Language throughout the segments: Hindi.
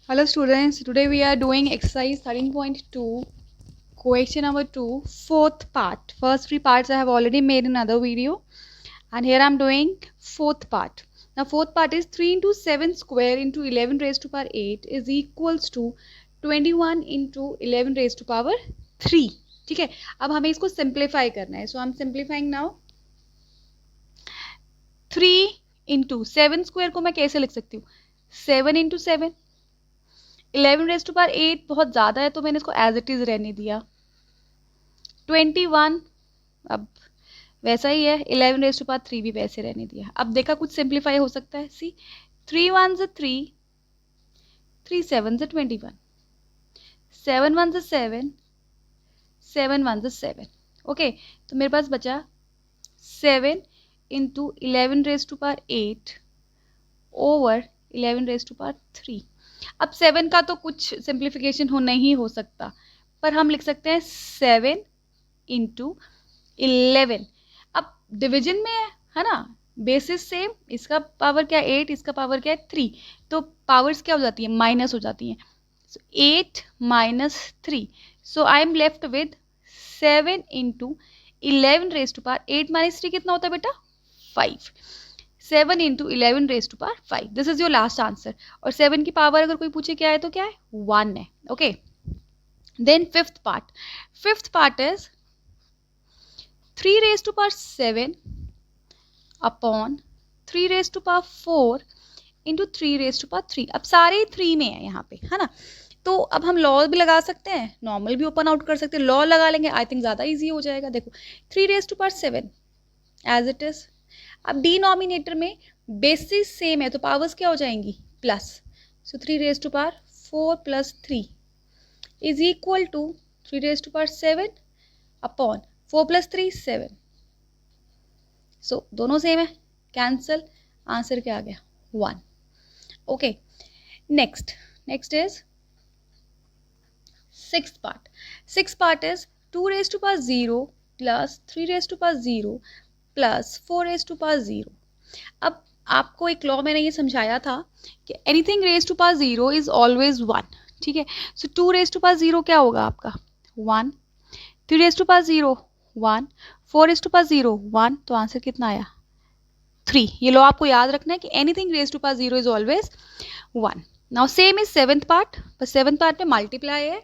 Hello students, today we are doing exercise 13.2, question number 2, fourth part. First three parts I have already made in another video and here I am doing fourth part. Now fourth part is 3 into 7 square into 11 raised to power 8 is equals to 21 into 11 raised to power 3. ठीक है, अब हमें इसको सिंप्लीफाई करना है. So I am simplifying now. 3 into 7 square को मैं कैसे लिख सकती हूँ? 7 into 7. 11 रेज टू पावर 8 बहुत ज़्यादा है तो मैंने इसको एज इट इज़ रहने दिया. 21 अब वैसा ही है. 11 रेज टू पावर 3 भी वैसे रहने दिया. अब देखा कुछ सिंप्लीफाई हो सकता है. सी 3 1 3, 3 7 21, 7 1 7, 7 1 7. ओके, तो मेरे पास बचा 7 into 11 raise to power 8 over 11 raise to power 3. अब 7 का तो कुछ सिंप्लीफिकेशन नहीं हो सकता, पर हम लिख सकते हैं 7 इंटू 11. अब डिवीजन में है ना, बेसिस सेम. इसका पावर क्या है 8, इसका पावर क्या है 3, तो पावर्स क्या हो जाती है? माइनस हो जाती हैं. So 8 minus 3, so I am left with 7 into 11 raise to power 8 minus 3 कितना होता है बेटा? 5. 7 into 11 raise to power 5. This is your last answer. और 7 की पावर अगर कोई पूछे क्या है तो क्या है? 1 है. Okay, then fifth part. Fifth part is 3 raise to power 7 upon 3 raise to power 4 into 3 raise to power 3. अब सारे 3 में है यहाँ पे, है ना. तो अब हम लॉ भी लगा सकते हैं, नॉर्मल भी ओपन आउट कर सकते हैं. लॉ लगा लेंगे, आई थिंक ज़्यादा ईजी हो जाएगा. देखो 3 raise to power 7 as it is. अब डिनोमिनेटर में बेसिस सेम है तो पावर्स क्या हो जाएंगी? Plus. So 3 raise to power 4 plus 3 is equal to 3 raise to power 7 upon 4 plus 3 7. So दोनों सेम है, कैंसल. आंसर क्या आ गया? 1. Okay, next is sixth part. Sixth part is 2 raise to power 0 plus 3 raise to power 0 plus 4 raise to power 0. अब आपको एक लॉ मैंने ये समझाया था कि anything raise to power 0 is always 1. ठीक है, सो 2 रेज टू पावर 0 क्या होगा आपका? 1. 3 raise to power 0 1, 4 raise to power 0 1, तो आंसर कितना आया? 3. ये लॉ आपको याद रखना है कि anything raise to power 0 is always 1. Now same is seventh part, बस सेवेंथ पार्ट में मल्टीप्लाई है.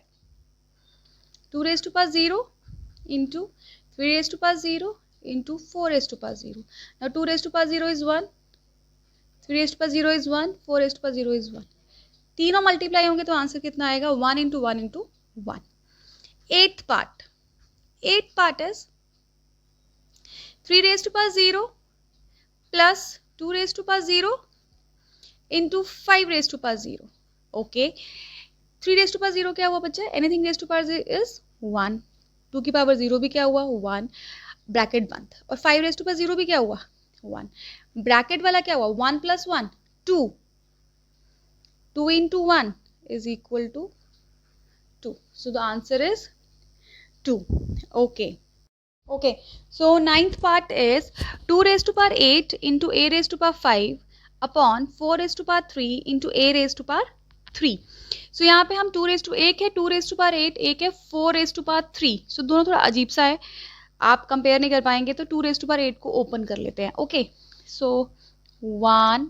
2 raise to power 0 into 3 raise to power 0 into 4 raised to power 0. Now 2 raised to power 0 is 1, 3 raised to power 0 is 1, 4 raised to power 0 is 1. तीनों मल्टीप्लाई होंगे तो आंसर कितना आएगा? 1 into 1 into 1. Eighth part is 3 raised to power 0 plus 2 raised to power 0 into 5 raised to power 0. Okay, 3 raised to power 0 क्या हुआ बच्चा? Anything raised to power 0 is 1. 2 की पावर 0 भी क्या हुआ? 1. ब्रैकेट बंद. और 5 रेज टू पावर 0 भी क्या हुआ? 1. ब्रैकेट वाला क्या हुआ? 1 plus 1 2. 2 into 1 is equal to 2. So the answer is 2. Okay, so ninth part is 2 raise to power 8 into a raise to power 5 upon 4 raise to power 3 into a raise to power 3. So यहाँ पे हम 2 रेज टू, एक है 2 रेज टू पावर 8, एक है 4 रेज टू पावर 3. सो दोनों थोड़ा अजीब सा है, आप कंपेयर नहीं कर पाएंगे, तो 2 रेज टू पावर 8 को ओपन कर लेते हैं. Okay, so 1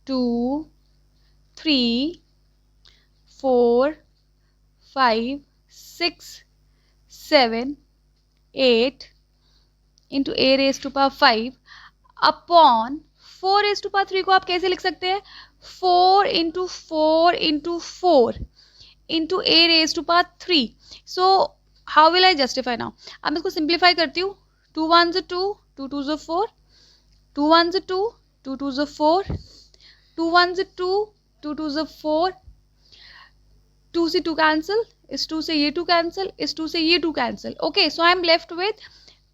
2 3 4 5 6 7 8 into a raise to power 5 upon 4 raise to power 3 को आप कैसे लिख सकते हैं? 4 into 4 into 4 into a raise to power 3. So how will I justify now? अब मैं इसको सिंप्लीफाई करती हूँ. 2 1 2, 2 2 4, 2 1 2, 2 2 4, 2 1 2, 2 2 4, 2 से 2 कैंसिल, इस 2 से ये 2 कैंसिल, इस 2 से ये 2 cancel. Okay, so I am left with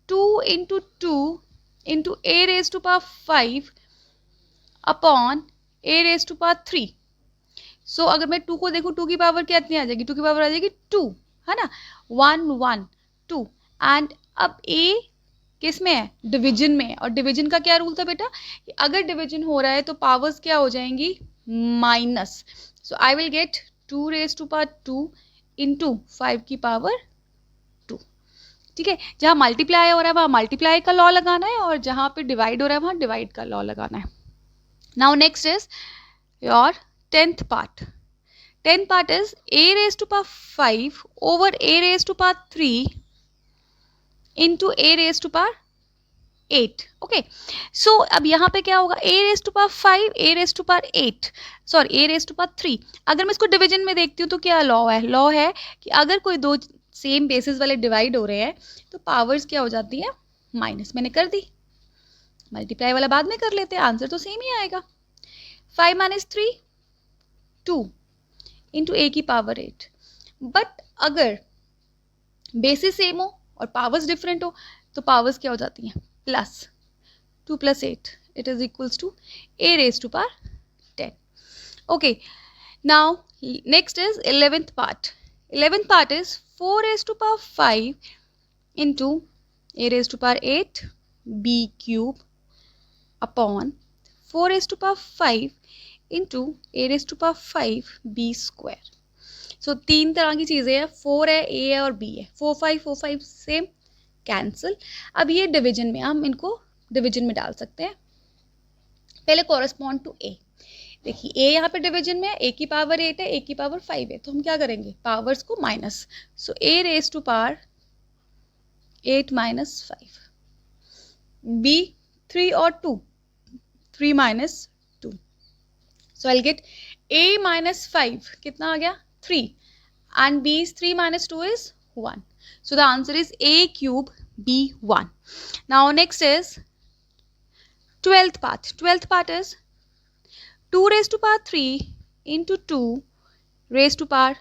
2 into 2 into a raise to power 5 upon a raise to power 3. So अगर मैं 2 को देखूँ, 2 की पावर कितनी आ जाएगी? 2 की पावर आ जाएगी 2, है ना. 1 1 2. एंड अब a किस में है? डिवीजन में है. और डिवीजन का क्या रूल था बेटा? कि अगर डिवीजन हो रहा है तो पावर्स क्या हो जाएंगी? Minus. So I will get 2 raise to power 2 into 5 की पावर 2. ठीक है, जहाँ मल्टीप्लाई हो रहा है वहाँ मल्टीप्लाई का लॉ लगाना है और जहाँ पे डिवाइड हो रहा है वहाँ डिवाइड का लॉ लगाना है. Now next is your 10th part. 10th part is a raised to power 5 over a raised to power 3 into a raised to power 8. Okay, सो अब यहाँ पे क्या होगा, a raised to power 5, a raised to power 8, sorry a raised to power 3. अगर मैं इसको डिवीजन में देखती हूँ तो क्या लॉ है, लॉ है कि अगर कोई दो सेम बेसिस वाले डिवाइड हो रहे हैं तो पावर्स क्या हो जाती है, माइनस. मैंने कर दी, मल्टीप्लाई वाला बाद में कर लेते हैं, आंसर तो सेम ही आएगा. 5 minus 3 2 इंटू ए की पावर 8. बट अगर बेसिस सेम हो और पावर्स डिफरेंट हो तो पावर्स क्या हो जाती हैं, plus. 2 plus 8 it is equals to a raised to power 10. Okay, now next is 11th part. 11th part is 4 raised to power 5 into a raised to power 8 b cube upon 4 raised to power 5 into a raised to power 5 b square. सो तीन तरह की चीज़ें हैं, 4 है, a है और b है. 4 5 सेम कैंसिल. अब ये डिवीजन में हम इनको डिवीजन में डाल सकते हैं. पहले कॉरेस्पॉन्ड टू a. देखिए a यहाँ पे डिवीजन में है, a की पावर 8 है, a की पावर 5 है, तो हम क्या करेंगे, पावर्स को minus. So a raised to power 8 minus 5. b 3 और 2, 3 minus 2. So I'll get a minus 5 कितना आ गया, 3, and b is 3 minus 2 is 1. So the answer is a cube b1. Now next is 12th part. 12th part is 2 raised to power 3 into 2 raised to power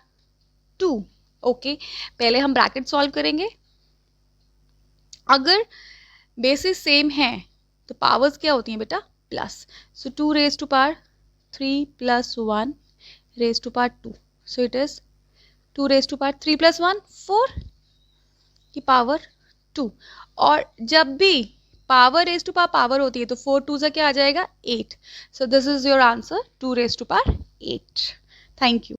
2. Okay, पहले हम ब्रैकेट सॉल्व करेंगे. अगर बेसिस सेम है तो पावर्स क्या होती हैं बेटा, plus. So 2 raised to power 3 plus 1 raised to power 2. So it is 2 raised to power 3 plus 1 4 की पावर 2. और जब भी power raised to power power होती है तो 4 2 से क्या आ जाएगा, 8. So this is your answer, 2 raised to power 8. Thank you.